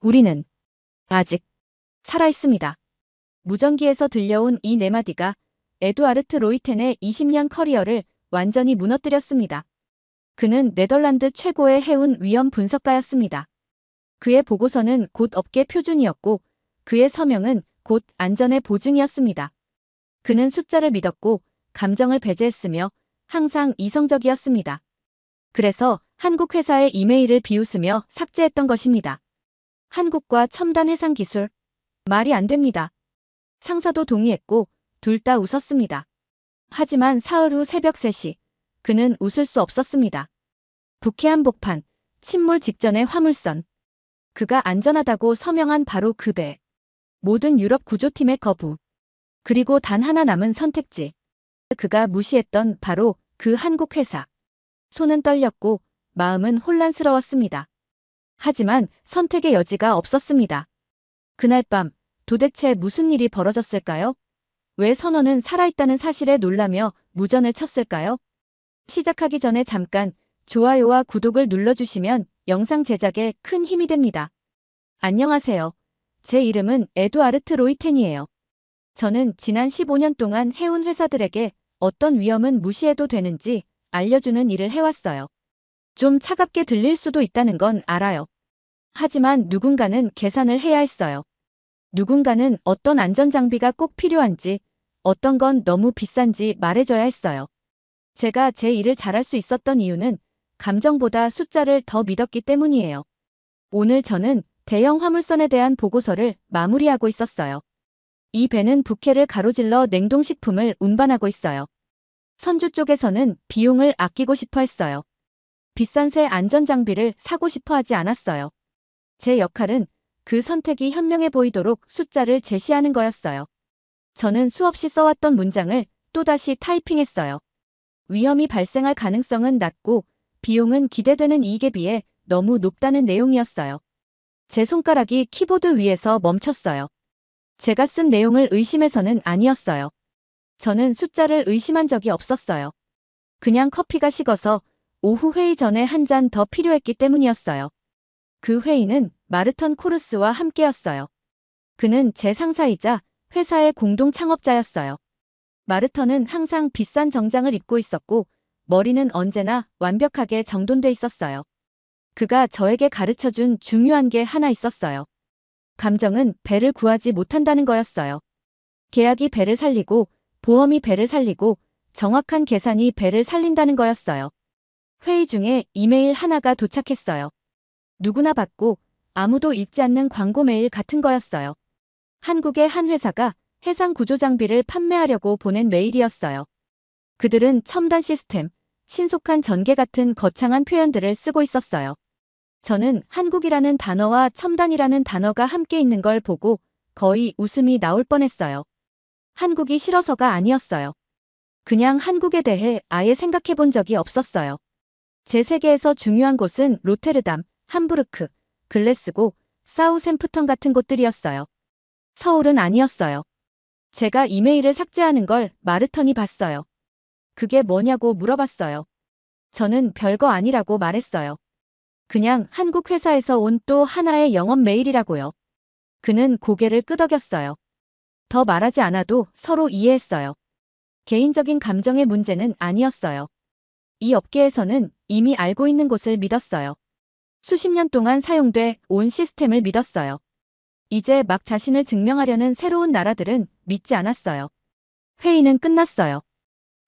우리는 아직 살아있습니다. 무전기에서 들려온 이 네 마디가 에두아르트 로이텐의 20년 커리어를 완전히 무너뜨렸습니다. 그는 네덜란드 최고의 해운 위험 분석가였습니다. 그의 보고서는 곧 업계 표준이었고 그의 서명은 곧 안전의 보증이었습니다. 그는 숫자를 믿었고 감정을 배제했으며 항상 이성적이었습니다. 그래서 한국 회사의 이메일을 비웃으며 삭제했던 것입니다. 한국과 첨단 해상 기술. 말이 안 됩니다. 상사도 동의했고 둘 다 웃었습니다. 하지만 사흘 후 새벽 3시 그는 웃을 수 없었습니다. 북해 한복판, 침몰 직전의 화물선. 그가 안전하다고 서명한 바로 그 배. 모든 유럽 구조팀의 거부. 그리고 단 하나 남은 선택지. 그가 무시했던 바로 그 한국 회사. 손은 떨렸고 마음은 혼란스러웠습니다. 하지만 선택의 여지가 없었습니다. 그날 밤 도대체 무슨 일이 벌어졌을까요? 왜 선원은 살아있다는 사실에 놀라며 무전을 쳤을까요? 시작하기 전에 잠깐 좋아요와 구독을 눌러주시면 영상 제작에 큰 힘이 됩니다. 안녕하세요. 제 이름은 에두아르트 로이텐이에요. 저는 지난 15년 동안 해운 회사들에게 어떤 위험은 무시해도 되는지 알려주는 일을 해왔어요. 좀 차갑게 들릴 수도 있다는 건 알아요. 하지만 누군가는 계산을 해야 했어요. 누군가는 어떤 안전장비가 꼭 필요한지, 어떤 건 너무 비싼지 말해줘야 했어요. 제가 제 일을 잘할 수 있었던 이유는 감정보다 숫자를 더 믿었기 때문이에요. 오늘 저는 대형 화물선에 대한 보고서를 마무리하고 있었어요. 이 배는 북해를 가로질러 냉동식품을 운반하고 있어요. 선주 쪽에서는 비용을 아끼고 싶어 했어요. 비싼 새 안전장비를 사고 싶어 하지 않았어요. 제 역할은 그 선택이 현명해 보이도록 숫자를 제시하는 거였어요. 저는 수없이 써왔던 문장을 또다시 타이핑했어요. 위험이 발생할 가능성은 낮고 비용은 기대되는 이익에 비해 너무 높다는 내용이었어요. 제 손가락이 키보드 위에서 멈췄어요. 제가 쓴 내용을 의심해서는 아니었어요. 저는 숫자를 의심한 적이 없었어요. 그냥 커피가 식어서 오후 회의 전에 한 잔 더 필요했기 때문이었어요. 그 회의는 마르턴 코르스와 함께였어요. 그는 제 상사이자 회사의 공동 창업자였어요. 마르턴은 항상 비싼 정장을 입고 있었고 머리는 언제나 완벽하게 정돈돼 있었어요. 그가 저에게 가르쳐준 중요한 게 하나 있었어요. 감정은 배를 구하지 못한다는 거였어요. 계약이 배를 살리고 보험이 배를 살리고 정확한 계산이 배를 살린다는 거였어요. 회의 중에 이메일 하나가 도착했어요. 누구나 받고 아무도 읽지 않는 광고 메일 같은 거였어요. 한국의 한 회사가 해상 구조 장비를 판매하려고 보낸 메일이었어요. 그들은 첨단 시스템, 신속한 전개 같은 거창한 표현들을 쓰고 있었어요. 저는 한국이라는 단어와 첨단이라는 단어가 함께 있는 걸 보고 거의 웃음이 나올 뻔했어요. 한국이 싫어서가 아니었어요. 그냥 한국에 대해 아예 생각해 본 적이 없었어요. 제 세계에서 중요한 곳은 로테르담, 함부르크, 글래스고, 사우샘프턴 같은 곳들이었어요. 서울은 아니었어요. 제가 이메일을 삭제하는 걸 마르턴이 봤어요. 그게 뭐냐고 물어봤어요. 저는 별거 아니라고 말했어요. 그냥 한국 회사에서 온 또 하나의 영업 메일이라고요. 그는 고개를 끄덕였어요. 더 말하지 않아도 서로 이해했어요. 개인적인 감정의 문제는 아니었어요. 이 업계에서는 이미 알고 있는 곳을 믿었어요. 수십 년 동안 사용돼 온 시스템을 믿었어요. 이제 막 자신을 증명하려는 새로운 나라들은 믿지 않았어요. 회의는 끝났어요.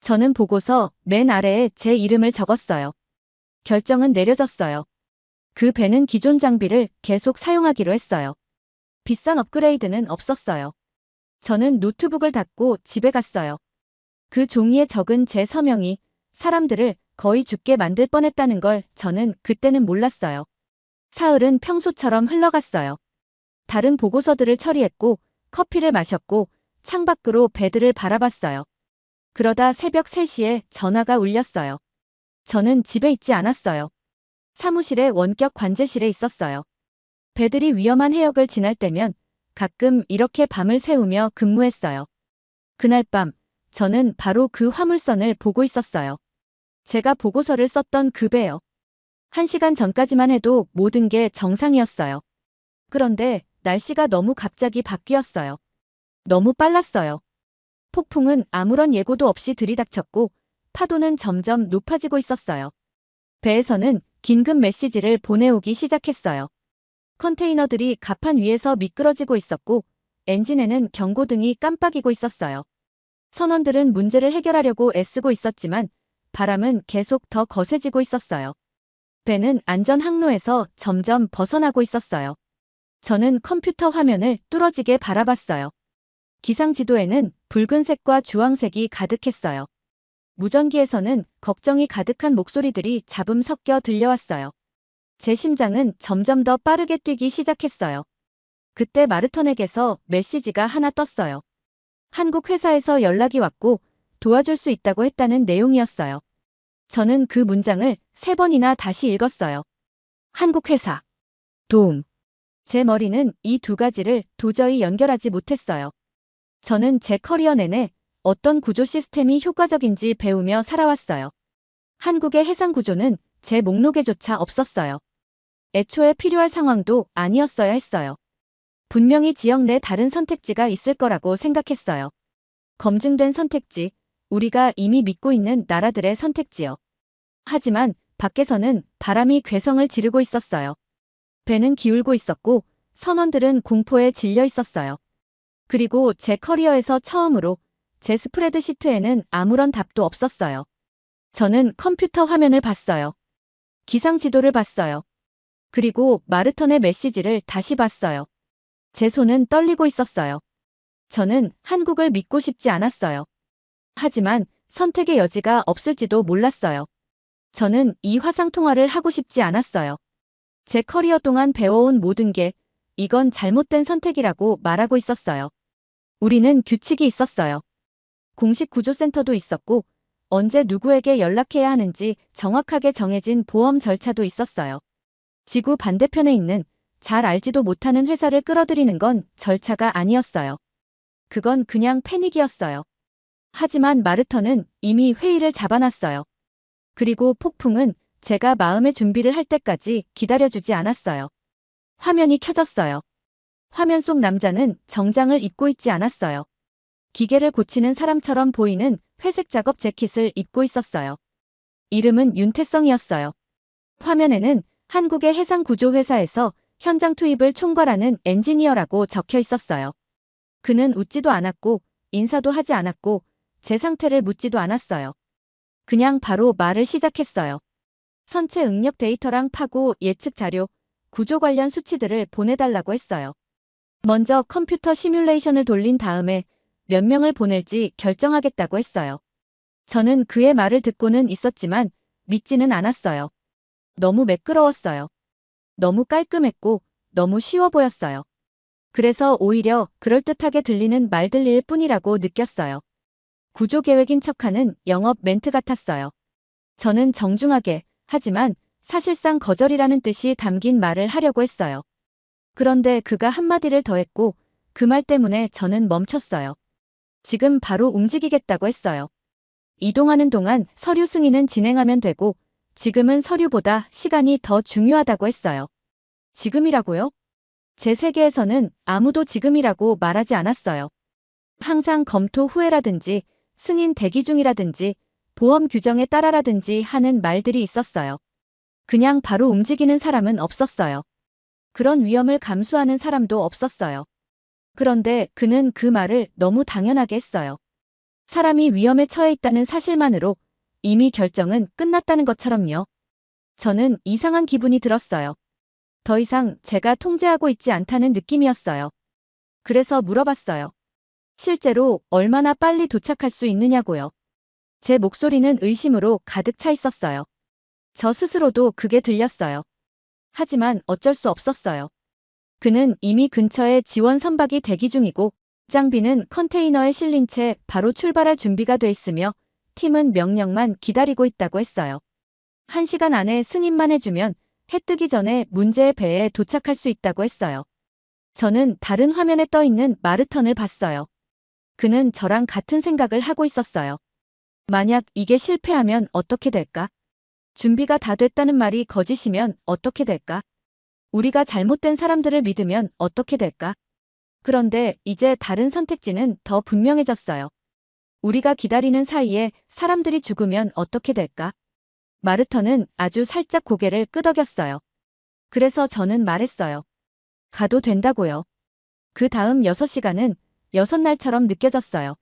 저는 보고서 맨 아래에 제 이름을 적었어요. 결정은 내려졌어요. 그 배는 기존 장비를 계속 사용하기로 했어요. 비싼 업그레이드는 없었어요. 저는 노트북을 닫고 집에 갔어요. 그 종이에 적은 제 서명이 사람들을 거의 죽게 만들 뻔했다는 걸 저는 그때는 몰랐어요. 사흘은 평소처럼 흘러갔어요. 다른 보고서들을 처리했고 커피를 마셨고 창밖으로 배들을 바라봤어요. 그러다 새벽 3시에 전화가 울렸어요. 저는 집에 있지 않았어요. 사무실의 원격 관제실에 있었어요. 배들이 위험한 해역을 지날 때면 가끔 이렇게 밤을 새우며 근무했어요. 그날 밤 저는 바로 그 화물선을 보고 있었어요. 제가 보고서를 썼던 그 배요. 1시간 전까지만 해도 모든 게 정상이었어요. 그런데 날씨가 너무 갑자기 바뀌었어요. 너무 빨랐어요. 폭풍은 아무런 예고도 없이 들이닥쳤고 파도는 점점 높아지고 있었어요. 배에서는 긴급 메시지를 보내오기 시작했어요. 컨테이너들이 갑판 위에서 미끄러지고 있었고 엔진에는 경고등이 깜빡이고 있었어요. 선원들은 문제를 해결하려고 애쓰고 있었지만 바람은 계속 더 거세지고 있었어요. 배는 안전 항로에서 점점 벗어나고 있었어요. 저는 컴퓨터 화면을 뚫어지게 바라봤어요. 기상 지도에는 붉은색과 주황색이 가득했어요. 무전기에서는 걱정이 가득한 목소리들이 잡음 섞여 들려왔어요. 제 심장은 점점 더 빠르게 뛰기 시작했어요. 그때 마르턴에게서 메시지가 하나 떴어요. 한국 회사에서 연락이 왔고 도와줄 수 있다고 했다는 내용이었어요. 저는 그 문장을 3번이나 다시 읽었어요. 한국 회사. 도움. 제 머리는 이 두 가지를 도저히 연결하지 못했어요. 저는 제 커리어 내내 어떤 구조 시스템이 효과적인지 배우며 살아왔어요. 한국의 해상 구조는 제 목록에조차 없었어요. 애초에 필요할 상황도 아니었어야 했어요. 분명히 지역 내 다른 선택지가 있을 거라고 생각했어요. 검증된 선택지, 우리가 이미 믿고 있는 나라들의 선택지요. 하지만 밖에서는 바람이 괴성을 지르고 있었어요. 배는 기울고 있었고 선원들은 공포에 질려 있었어요. 그리고 제 커리어에서 처음으로 제 스프레드시트에는 아무런 답도 없었어요. 저는 컴퓨터 화면을 봤어요. 기상 지도를 봤어요. 그리고 마르턴의 메시지를 다시 봤어요. 제 손은 떨리고 있었어요. 저는 한국을 믿고 싶지 않았어요. 하지만 선택의 여지가 없을지도 몰랐어요. 저는 이 화상통화를 하고 싶지 않았어요. 제 커리어 동안 배워온 모든 게 이건 잘못된 선택이라고 말하고 있었어요. 우리는 규칙이 있었어요. 공식 구조센터도 있었고 언제 누구에게 연락해야 하는지 정확하게 정해진 보험 절차도 있었어요. 지구 반대편에 있는 잘 알지도 못하는 회사를 끌어들이는 건 절차가 아니었어요. 그건 그냥 패닉이었어요. 하지만 마르턴은 이미 회의를 잡아놨어요. 그리고 폭풍은 제가 마음의 준비를 할 때까지 기다려주지 않았어요. 화면이 켜졌어요. 화면 속 남자는 정장을 입고 있지 않았어요. 기계를 고치는 사람처럼 보이는 회색 작업 재킷을 입고 있었어요. 이름은 윤태성이었어요. 화면에는 한국의 해상구조회사에서 현장 투입을 총괄하는 엔지니어라고 적혀 있었어요. 그는 웃지도 않았고 인사도 하지 않았고 제 상태를 묻지도 않았어요. 그냥 바로 말을 시작했어요. 선체 응력 데이터랑 파고 예측 자료, 구조 관련 수치들을 보내달라고 했어요. 먼저 컴퓨터 시뮬레이션을 돌린 다음에 몇 명을 보낼지 결정하겠다고 했어요. 저는 그의 말을 듣고는 있었지만 믿지는 않았어요. 너무 매끄러웠어요. 너무 깔끔했고 너무 쉬워 보였어요. 그래서 오히려 그럴듯하게 들리는 말들일 뿐이라고 느꼈어요. 구조계획인 척하는 영업 멘트 같았어요. 저는 정중하게, 하지만 사실상 거절이라는 뜻이 담긴 말을 하려고 했어요. 그런데 그가 한마디를 더 했고 그 말 때문에 저는 멈췄어요. 지금 바로 움직이겠다고 했어요. 이동하는 동안 서류 승인은 진행하면 되고 지금은 서류보다 시간이 더 중요하다고 했어요. 지금이라고요? 제 세계에서는 아무도 지금이라고 말하지 않았어요. 항상 검토 후에라든지 승인 대기 중이라든지 보험 규정에 따라라든지 하는 말들이 있었어요. 그냥 바로 움직이는 사람은 없었어요. 그런 위험을 감수하는 사람도 없었어요. 그런데 그는 그 말을 너무 당연하게 했어요. 사람이 위험에 처해 있다는 사실만으로 이미 결정은 끝났다는 것처럼요. 저는 이상한 기분이 들었어요. 더 이상 제가 통제하고 있지 않다는 느낌이었어요. 그래서 물어봤어요. 실제로 얼마나 빨리 도착할 수 있느냐고요. 제 목소리는 의심으로 가득 차 있었어요. 저 스스로도 그게 들렸어요. 하지만 어쩔 수 없었어요. 그는 이미 근처에 지원 선박이 대기 중이고 장비는 컨테이너에 실린 채 바로 출발할 준비가 돼 있으며 팀은 명령만 기다리고 있다고 했어요. 1시간 안에 승인만 해주면 해 뜨기 전에 문제의 배에 도착할 수 있다고 했어요. 저는 다른 화면에 떠 있는 마르턴을 봤어요. 그는 저랑 같은 생각을 하고 있었어요. 만약 이게 실패하면 어떻게 될까? 준비가 다 됐다는 말이 거짓이면 어떻게 될까? 우리가 잘못된 사람들을 믿으면 어떻게 될까? 그런데 이제 다른 선택지는 더 분명해졌어요. 우리가 기다리는 사이에 사람들이 죽으면 어떻게 될까? 마르터는 아주 살짝 고개를 끄덕였어요. 그래서 저는 말했어요. 가도 된다고요. 그 다음 6시간은 6날처럼 느껴졌어요.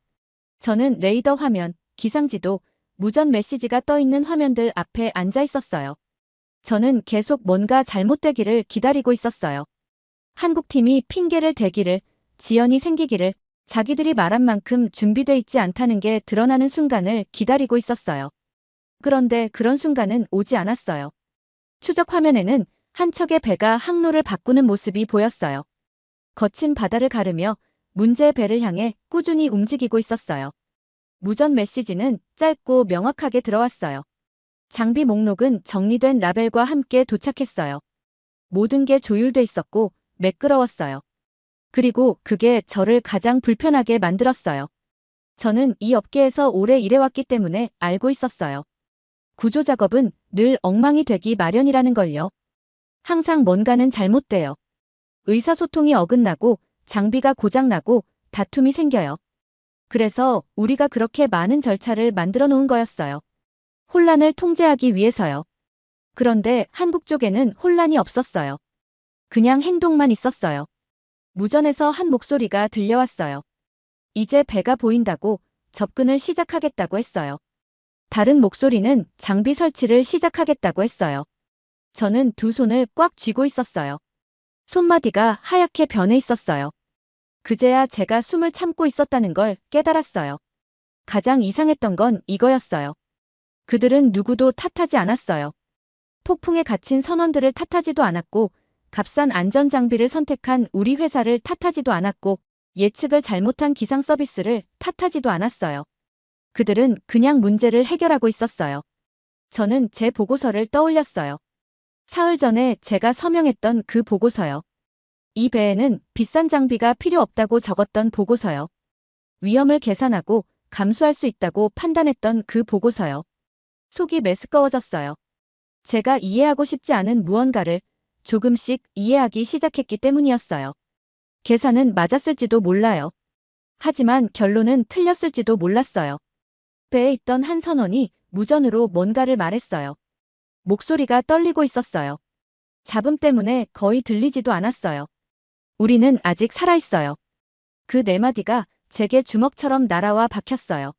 저는 레이더 화면, 기상지도, 무전 메시지가 떠 있는 화면들 앞에 앉아 있었어요. 저는 계속 뭔가 잘못되기를 기다리고 있었어요. 한국팀이 핑계를 대기를, 지연이 생기기를, 자기들이 말한 만큼 준비돼 있지 않다는 게 드러나는 순간을 기다리고 있었어요. 그런데 그런 순간은 오지 않았어요. 추적 화면에는 한 척의 배가 항로를 바꾸는 모습이 보였어요. 거친 바다를 가르며 문제의 배를 향해 꾸준히 움직이고 있었어요. 무전 메시지는 짧고 명확하게 들어왔어요. 장비 목록은 정리된 라벨과 함께 도착했어요. 모든 게 조율돼 있었고 매끄러웠어요. 그리고 그게 저를 가장 불편하게 만들었어요. 저는 이 업계에서 오래 일해왔기 때문에 알고 있었어요. 구조 작업은 늘 엉망이 되기 마련이라는 걸요. 항상 뭔가는 잘못돼요. 의사소통이 어긋나고 장비가 고장나고 다툼이 생겨요. 그래서 우리가 그렇게 많은 절차를 만들어 놓은 거였어요. 혼란을 통제하기 위해서요. 그런데 한국 쪽에는 혼란이 없었어요. 그냥 행동만 있었어요. 무전에서 한 목소리가 들려왔어요. 이제 배가 보인다고 접근을 시작하겠다고 했어요. 다른 목소리는 장비 설치를 시작하겠다고 했어요. 저는 두 손을 꽉 쥐고 있었어요. 손마디가 하얗게 변해 있었어요. 그제야 제가 숨을 참고 있었다는 걸 깨달았어요. 가장 이상했던 건 이거였어요. 그들은 누구도 탓하지 않았어요. 폭풍에 갇힌 선원들을 탓하지도 않았고, 값싼 안전장비를 선택한 우리 회사를 탓하지도 않았고, 예측을 잘못한 기상 서비스를 탓하지도 않았어요. 그들은 그냥 문제를 해결하고 있었어요. 저는 제 보고서를 떠올렸어요. 사흘 전에 제가 서명했던 그 보고서요. 이 배에는 비싼 장비가 필요 없다고 적었던 보고서요. 위험을 계산하고 감수할 수 있다고 판단했던 그 보고서요. 속이 메스꺼워졌어요. 제가 이해하고 싶지 않은 무언가를 조금씩 이해하기 시작했기 때문이었어요. 계산은 맞았을지도 몰라요. 하지만 결론은 틀렸을지도 몰랐어요. 배에 있던 한 선원이 무전으로 뭔가를 말했어요. 목소리가 떨리고 있었어요. 잡음 때문에 거의 들리지도 않았어요. 우리는 아직 살아있어요. 그 네 마디가 제게 주먹처럼 날아와 박혔어요.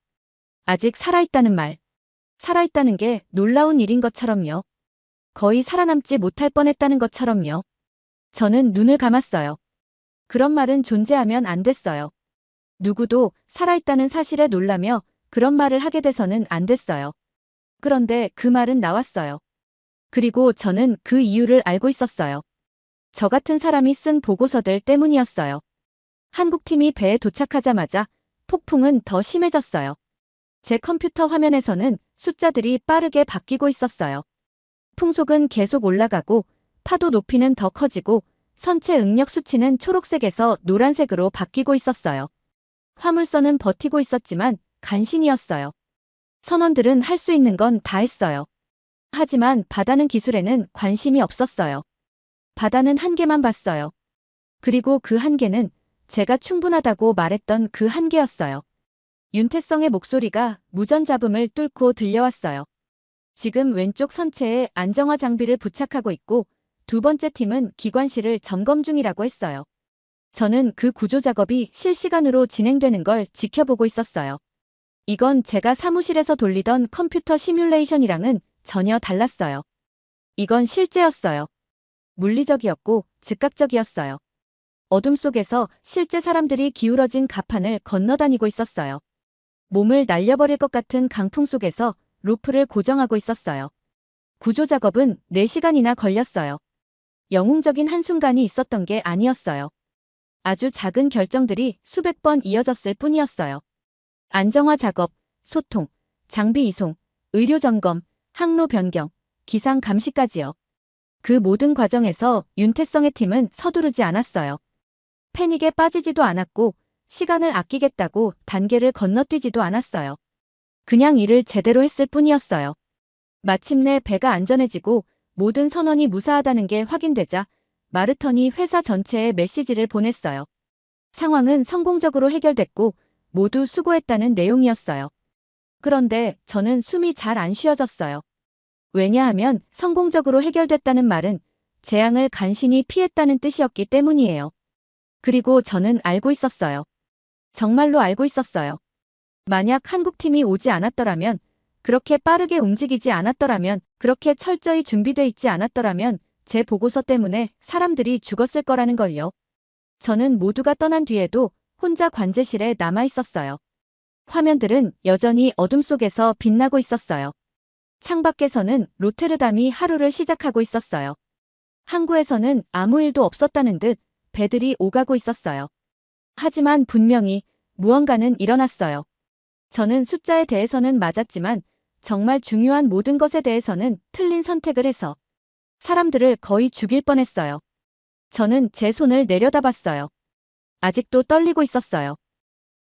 아직 살아있다는 말. 살아있다는 게 놀라운 일인 것처럼요. 거의 살아남지 못할 뻔했다는 것처럼요. 저는 눈을 감았어요. 그런 말은 존재하면 안 됐어요. 누구도 살아있다는 사실에 놀라며 그런 말을 하게 돼서는 안 됐어요. 그런데 그 말은 나왔어요. 그리고 저는 그 이유를 알고 있었어요. 저 같은 사람이 쓴 보고서들 때문이었어요. 한국팀이 배에 도착하자마자 폭풍은 더 심해졌어요. 제 컴퓨터 화면에서는 숫자들이 빠르게 바뀌고 있었어요. 풍속은 계속 올라가고 파도 높이는 더 커지고 선체 응력 수치는 초록색에서 노란색으로 바뀌고 있었어요. 화물선은 버티고 있었지만 간신이었어요. 선원들은 할 수 있는 건 다 했어요. 하지만 바다는 기술에는 관심이 없었어요. 바다는 한계만 봤어요. 그리고 그 한계는 제가 충분하다고 말했던 그 한계였어요. 윤태성의 목소리가 무전 잡음을 뚫고 들려왔어요. 지금 왼쪽 선체에 안정화 장비를 부착하고 있고 두 번째 팀은 기관실을 점검 중이라고 했어요. 저는 그 구조 작업이 실시간으로 진행되는 걸 지켜보고 있었어요. 이건 제가 사무실에서 돌리던 컴퓨터 시뮬레이션이랑은 전혀 달랐어요. 이건 실제였어요. 물리적이었고 즉각적이었어요. 어둠 속에서 실제 사람들이 기울어진 갑판을 건너다니고 있었어요. 몸을 날려버릴 것 같은 강풍 속에서 로프를 고정하고 있었어요. 구조 작업은 4시간이나 걸렸어요. 영웅적인 한순간이 있었던 게 아니었어요. 아주 작은 결정들이 수백 번 이어졌을 뿐이었어요. 안정화 작업, 소통, 장비 이송, 의료 점검, 항로 변경, 기상 감시까지요. 그 모든 과정에서 윤태성의 팀은 서두르지 않았어요. 패닉에 빠지지도 않았고 시간을 아끼겠다고 단계를 건너뛰지도 않았어요. 그냥 일을 제대로 했을 뿐이었어요. 마침내 배가 안전해지고 모든 선원이 무사하다는 게 확인되자 마르턴이 회사 전체에 메시지를 보냈어요. 상황은 성공적으로 해결됐고 모두 수고했다는 내용이었어요. 그런데 저는 숨이 잘 안 쉬어졌어요. 왜냐하면 성공적으로 해결됐다는 말은 재앙을 간신히 피했다는 뜻이었기 때문이에요. 그리고 저는 알고 있었어요. 정말로 알고 있었어요. 만약 한국팀이 오지 않았더라면, 그렇게 빠르게 움직이지 않았더라면, 그렇게 철저히 준비돼 있지 않았더라면 제 보고서 때문에 사람들이 죽었을 거라는 걸요. 저는 모두가 떠난 뒤에도 혼자 관제실에 남아 있었어요. 화면들은 여전히 어둠 속에서 빛나고 있었어요. 창밖에서는 로테르담이 하루를 시작하고 있었어요. 항구에서는 아무 일도 없었다는 듯 배들이 오가고 있었어요. 하지만 분명히 무언가는 일어났어요. 저는 숫자에 대해서는 맞았지만 정말 중요한 모든 것에 대해서는 틀린 선택을 해서 사람들을 거의 죽일 뻔했어요. 저는 제 손을 내려다봤어요. 아직도 떨리고 있었어요.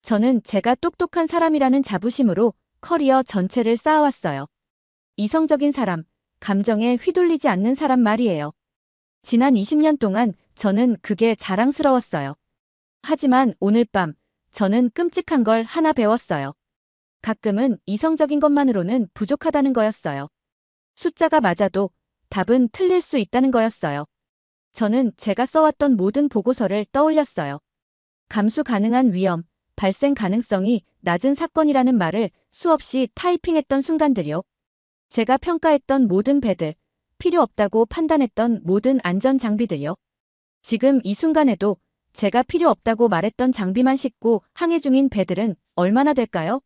저는 제가 똑똑한 사람이라는 자부심으로 커리어 전체를 쌓아왔어요. 이성적인 사람, 감정에 휘둘리지 않는 사람 말이에요. 지난 20년 동안 저는 그게 자랑스러웠어요. 하지만 오늘 밤 저는 끔찍한 걸 하나 배웠어요. 가끔은 이성적인 것만으로는 부족하다는 거였어요. 숫자가 맞아도 답은 틀릴 수 있다는 거였어요. 저는 제가 써왔던 모든 보고서를 떠올렸어요. 감수 가능한 위험, 발생 가능성이 낮은 사건이라는 말을 수없이 타이핑했던 순간들이요. 제가 평가했던 모든 배들, 필요 없다고 판단했던 모든 안전 장비들요. 지금 이 순간에도 제가 필요 없다고 말했던 장비만 싣고 항해 중인 배들은 얼마나 될까요?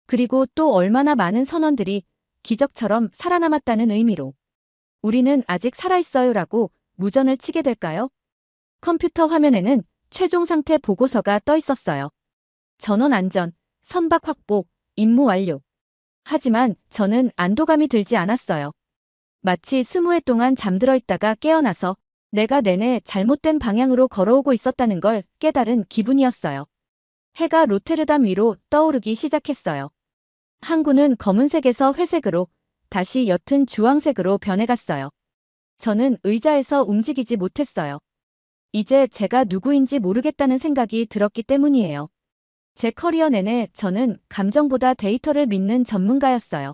그리고 또 얼마나 많은 선원들이 기적처럼 살아남았다는 의미로 우리는 아직 살아있어요라고 무전을 치게 될까요? 컴퓨터 화면에는 최종 상태 보고서가 떠 있었어요. 전원 안전, 선박 확보, 임무 완료. 하지만 저는 안도감이 들지 않았어요. 마치 20회 동안 잠들어 있다가 깨어나서 내가 내내 잘못된 방향으로 걸어오고 있었다는 걸 깨달은 기분이었어요. 해가 로테르담 위로 떠오르기 시작했어요. 항구는 검은색에서 회색으로 다시 옅은 주황색으로 변해갔어요. 저는 의자에서 움직이지 못했어요. 이제 제가 누구인지 모르겠다는 생각이 들었기 때문이에요. 제 커리어 내내 저는 감정보다 데이터를 믿는 전문가였어요.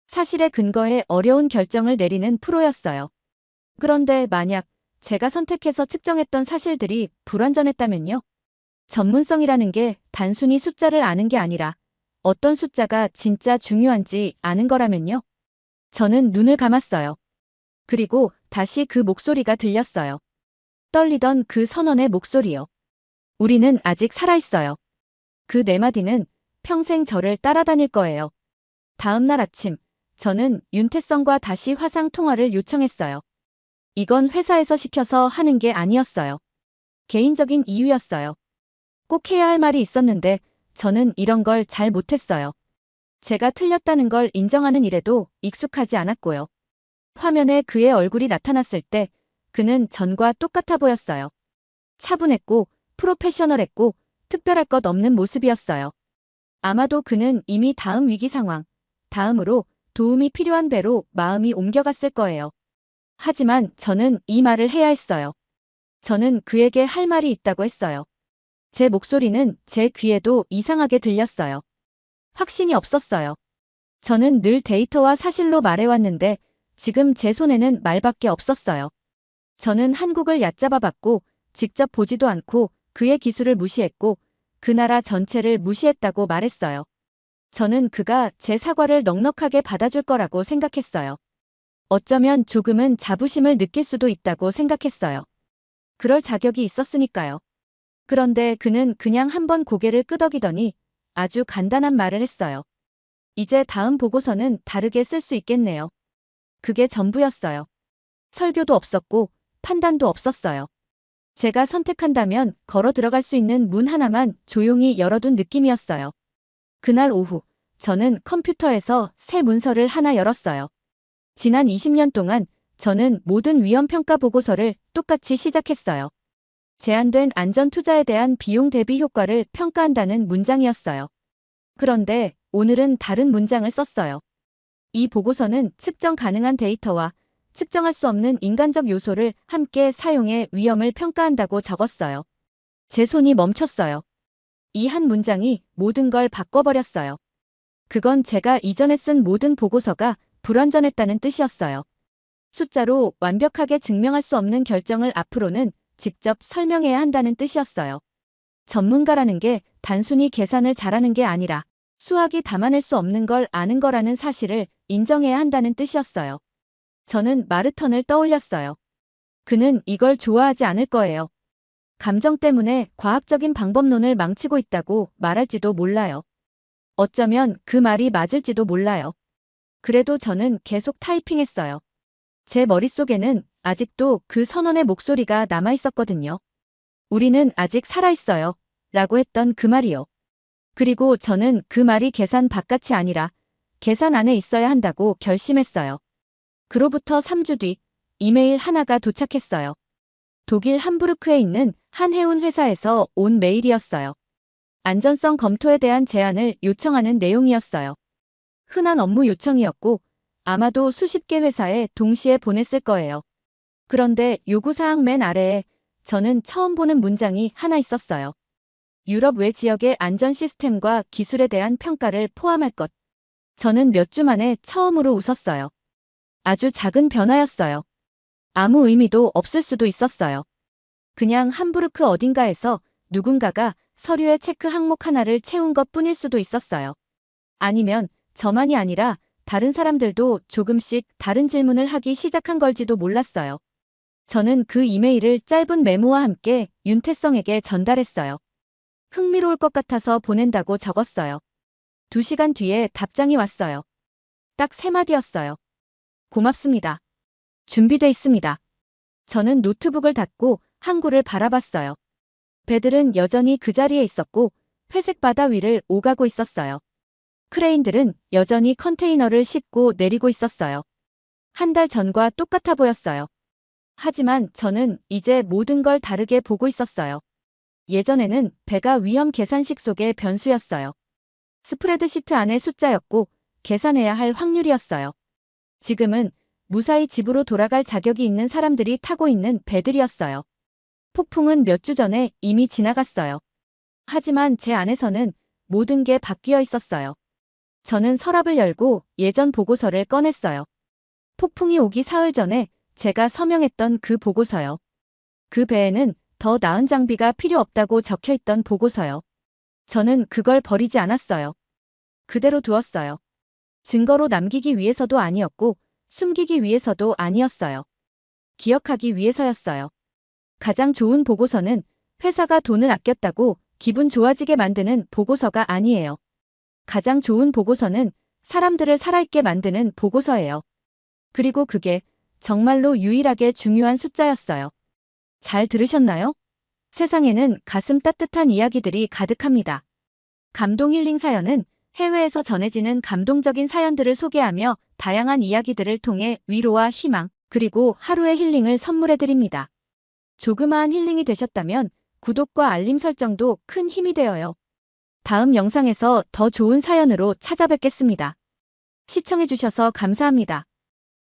사실에 근거해 어려운 결정을 내리는 프로였어요. 그런데 만약 제가 선택해서 측정했던 사실들이 불완전했다면요? 전문성이라는 게 단순히 숫자를 아는 게 아니라 어떤 숫자가 진짜 중요한지 아는 거라면요? 저는 눈을 감았어요. 그리고 다시 그 목소리가 들렸어요. 떨리던 그 선원의 목소리요. 우리는 아직 살아있어요. 그 네 마디는 평생 저를 따라다닐 거예요. 다음 날 아침, 저는 윤태성과 다시 화상 통화를 요청했어요. 이건 회사에서 시켜서 하는 게 아니었어요. 개인적인 이유였어요. 꼭 해야 할 말이 있었는데 저는 이런 걸 잘 못했어요. 제가 틀렸다는 걸 인정하는 일에도 익숙하지 않았고요. 화면에 그의 얼굴이 나타났을 때 그는 전과 똑같아 보였어요. 차분했고 프로페셔널했고 특별할 것 없는 모습이었어요. 아마도 그는 이미 다음 위기 상황, 다음으로 도움이 필요한 배로 마음이 옮겨갔을 거예요. 하지만 저는 이 말을 해야 했어요. 저는 그에게 할 말이 있다고 했어요. 제 목소리는 제 귀에도 이상하게 들렸어요. 확신이 없었어요. 저는 늘 데이터와 사실로 말해왔는데 지금 제 손에는 말밖에 없었어요. 저는 한국을 얕잡아봤고 직접 보지도 않고 그의 기술을 무시했고 그 나라 전체를 무시했다고 말했어요. 저는 그가 제 사과를 넉넉하게 받아줄 거라고 생각했어요. 어쩌면 조금은 자부심을 느낄 수도 있다고 생각했어요. 그럴 자격이 있었으니까요. 그런데 그는 그냥 한번 고개를 끄덕이더니 아주 간단한 말을 했어요. 이제 다음 보고서는 다르게 쓸 수 있겠네요. 그게 전부였어요. 설교도 없었고 판단도 없었어요. 제가 선택한다면 걸어 들어갈 수 있는 문 하나만 조용히 열어둔 느낌이었어요. 그날 오후, 저는 컴퓨터에서 새 문서를 하나 열었어요. 지난 20년 동안 저는 모든 위험평가 보고서를 똑같이 시작했어요. 제한된 안전 투자에 대한 비용 대비 효과를 평가한다는 문장이었어요. 그런데 오늘은 다른 문장을 썼어요. 이 보고서는 측정 가능한 데이터와 측정할 수 없는 인간적 요소를 함께 사용해 위험을 평가한다고 적었어요. 제 손이 멈췄어요. 이 한 문장이 모든 걸 바꿔버렸어요. 그건 제가 이전에 쓴 모든 보고서가 불완전했다는 뜻이었어요. 숫자로 완벽하게 증명할 수 없는 결정을 앞으로는 직접 설명해야 한다는 뜻이었어요. 전문가라는 게 단순히 계산을 잘하는 게 아니라 수학이 담아낼 수 없는 걸 아는 거라는 사실을 인정해야 한다는 뜻이었어요. 저는 마르턴을 떠올렸어요. 그는 이걸 좋아하지 않을 거예요. 감정 때문에 과학적인 방법론을 망치고 있다고 말할지도 몰라요. 어쩌면 그 말이 맞을지도 몰라요. 그래도 저는 계속 타이핑했어요. 제 머릿속에는 아직도 그 선원의 목소리가 남아있었거든요. 우리는 아직 살아있어요. 라고 했던 그 말이요. 그리고 저는 그 말이 계산 바깥이 아니라 계산 안에 있어야 한다고 결심했어요. 그로부터 3주 뒤 이메일 하나가 도착했어요. 독일 함부르크에 있는 한 해운 회사에서 온 메일이었어요. 안전성 검토에 대한 제안을 요청하는 내용이었어요. 흔한 업무 요청이었고 아마도 수십 개 회사에 동시에 보냈을 거예요. 그런데 요구사항 맨 아래에 저는 처음 보는 문장이 하나 있었어요. 유럽 외 지역의 안전 시스템과 기술에 대한 평가를 포함할 것. 저는 몇 주 만에 처음으로 웃었어요. 아주 작은 변화였어요. 아무 의미도 없을 수도 있었어요. 그냥 함부르크 어딘가에서 누군가가 서류에 체크 항목 하나를 채운 것 뿐일 수도 있었어요. 아니면 저만이 아니라 다른 사람들도 조금씩 다른 질문을 하기 시작한 걸지도 몰랐어요. 저는 그 이메일을 짧은 메모와 함께 윤태성에게 전달했어요. 흥미로울 것 같아서 보낸다고 적었어요. 2시간 뒤에 답장이 왔어요. 딱 3마디였어요. 고맙습니다. 준비돼 있습니다. 저는 노트북을 닫고 항구를 바라봤어요. 배들은 여전히 그 자리에 있었고 회색 바다 위를 오가고 있었어요. 크레인들은 여전히 컨테이너를 싣고 내리고 있었어요. 한 달 전과 똑같아 보였어요. 하지만 저는 이제 모든 걸 다르게 보고 있었어요. 예전에는 배가 위험 계산식 속의 변수였어요. 스프레드시트 안의 숫자였고 계산해야 할 확률이었어요. 지금은 무사히 집으로 돌아갈 자격이 있는 사람들이 타고 있는 배들이었어요. 폭풍은 몇 주 전에 이미 지나갔어요. 하지만 제 안에서는 모든 게 바뀌어 있었어요. 저는 서랍을 열고 예전 보고서를 꺼냈어요. 폭풍이 오기 사흘 전에 제가 서명했던 그 보고서요. 그 배에는 더 나은 장비가 필요 없다고 적혀 있던 보고서요. 저는 그걸 버리지 않았어요. 그대로 두었어요. 증거로 남기기 위해서도 아니었고 숨기기 위해서도 아니었어요. 기억하기 위해서였어요. 가장 좋은 보고서는 회사가 돈을 아꼈다고 기분 좋아지게 만드는 보고서가 아니에요. 가장 좋은 보고서는 사람들을 살아있게 만드는 보고서예요. 그리고 그게 정말로 유일하게 중요한 숫자였어요. 잘 들으셨나요? 세상에는 가슴 따뜻한 이야기들이 가득합니다. 감동 힐링 사연은 해외에서 전해지는 감동적인 사연들을 소개하며 다양한 이야기들을 통해 위로와 희망, 그리고 하루의 힐링을 선물해드립니다. 조그마한 힐링이 되셨다면 구독과 알림 설정도 큰 힘이 되어요. 다음 영상에서 더 좋은 사연으로 찾아뵙겠습니다. 시청해주셔서 감사합니다.